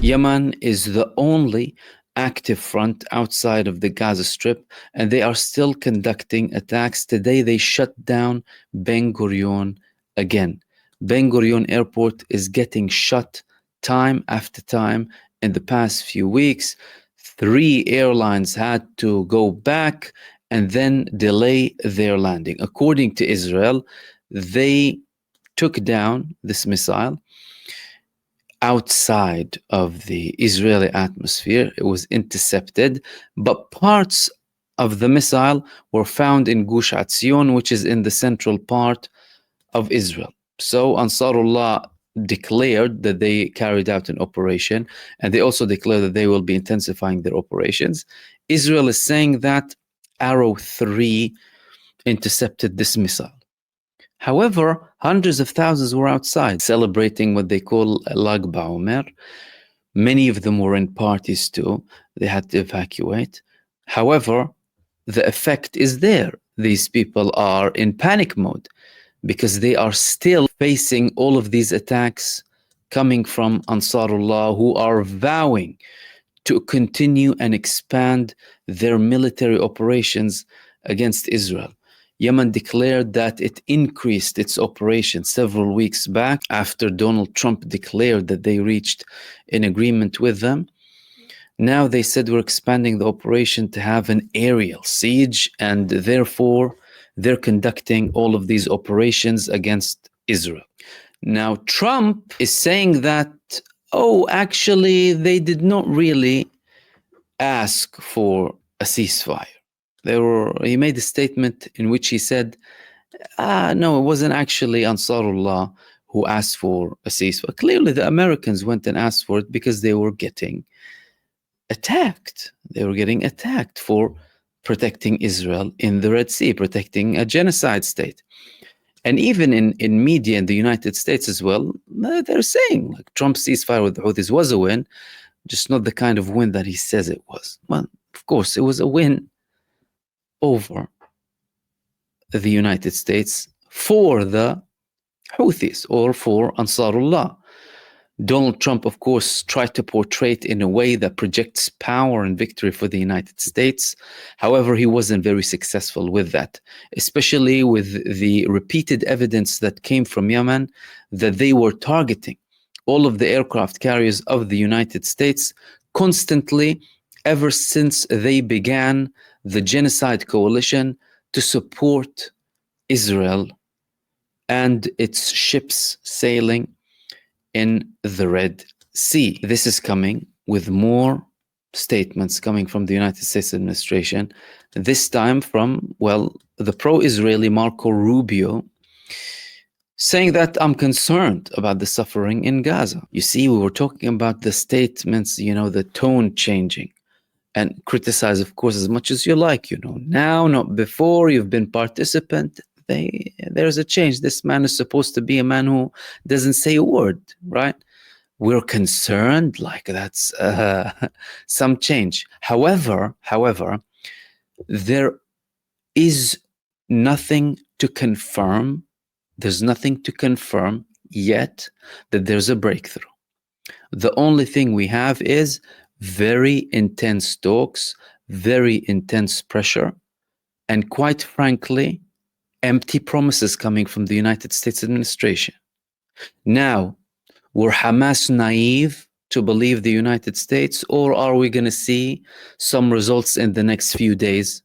Yemen is the only active front outside of the Gaza Strip, and they are still conducting attacks. Today, they shut down Ben Gurion again. Ben Gurion Airport is getting shut time after time in the past few weeks. 3 airlines had to go back and then delay their landing. According to Israel, they took down this missile outside of the Israeli atmosphere. It was intercepted, but parts of the missile were found in Gush Atzion, which is in the central part of Israel. So Ansarullah declared that they carried out an operation, and they also declared that they will be intensifying their operations. Israel is saying that Arrow 3 intercepted this missile. However, hundreds of thousands were outside celebrating what they call Lag Ba'omer. Many of them were in parties too. They had to evacuate. However, the effect is there. These people are in panic mode because they are still facing all of these attacks coming from Ansarullah, who are vowing to continue and expand their military operations against Israel. Yemen declared that it increased its operations several weeks back after Donald Trump declared that they reached an agreement with them. Now they said we're expanding the operation to have an aerial siege, and therefore they're conducting all of these operations against Israel. Now Trump is saying that, actually they did not really ask for a ceasefire. He made a statement in which he said, no, it wasn't actually Ansarullah who asked for a ceasefire. Clearly, the Americans went and asked for it because they were getting attacked. They were getting attacked for protecting Israel in the Red Sea, protecting a genocide state. And even in media in the United States as well, they're saying like Trump's ceasefire with the Houthis was a win, just not the kind of win that he says it was. Well, of course, it was a win over the United States for the Houthis or for Ansarullah. Donald Trump, of course, tried to portray it in a way that projects power and victory for the United States. However, he wasn't very successful with that, especially with the repeated evidence that came from Yemen that they were targeting all of the aircraft carriers of the United States constantly ever since they began the genocide coalition to support Israel and its ships sailing in the Red Sea. This is coming with more statements coming from the United States administration, this time from, the pro-Israeli Marco Rubio, saying that I'm concerned about the suffering in Gaza. You see, we were talking about the statements, the tone changing. And criticize, of course, as much as you like, now, not before, you've been participant. There's a change. This man is supposed to be a man who doesn't say a word, right? We're concerned, like that's some change. However, there is nothing to confirm. There's nothing to confirm yet that there's a breakthrough. The only thing we have is very intense talks, very intense pressure, and quite frankly, empty promises coming from the United States administration. Now, were Hamas naive to believe the United States, or are we going to see some results in the next few days?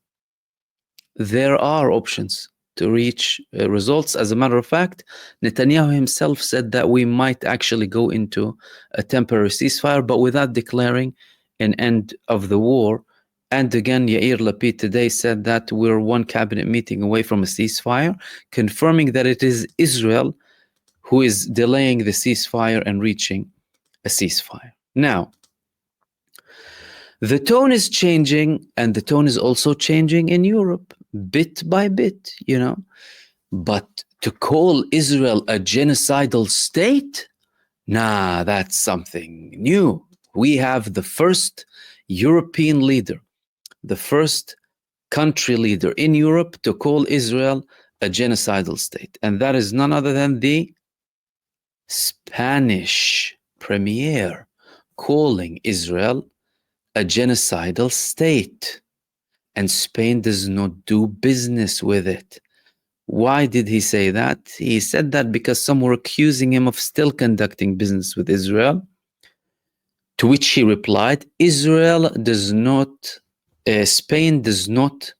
There are options to reach results. As a matter of fact, Netanyahu himself said that we might actually go into a temporary ceasefire, but without declaring an end of the war. And again, Yair Lapid today said that we're one cabinet meeting away from a ceasefire, confirming that it is Israel who is delaying the ceasefire and reaching a ceasefire. Now, the tone is changing, and the tone is also changing in Europe, bit by bit, But to call Israel a genocidal state? Nah, that's something new. We have the first European leader, the first country leader in Europe to call Israel a genocidal state. And that is none other than the Spanish premier, calling Israel a genocidal state, and Spain does not do business with it. Why did he say that? He said that because some were accusing him of still conducting business with Israel, to which he replied, Spain does not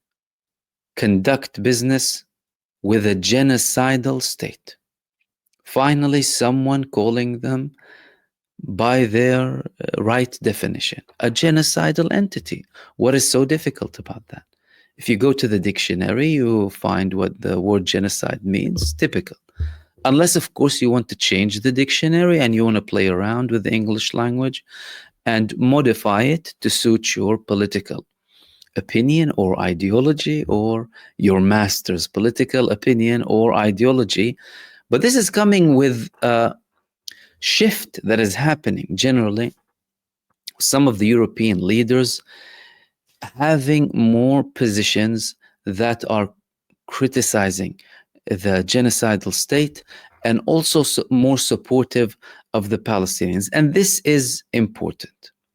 conduct business with a genocidal state. Finally, someone calling them by their right definition, a genocidal entity. What is so difficult about that? If you go to the dictionary, you find what the word genocide means, typical. Unless, of course, you want to change the dictionary and you want to play around with the English language and modify it to suit your political opinion or ideology, or your master's political opinion or ideology. But this is coming with a shift that is happening generally. Some of the European leaders having more positions that are criticizing the genocidal state and also more supportive of the Palestinians. And this is important.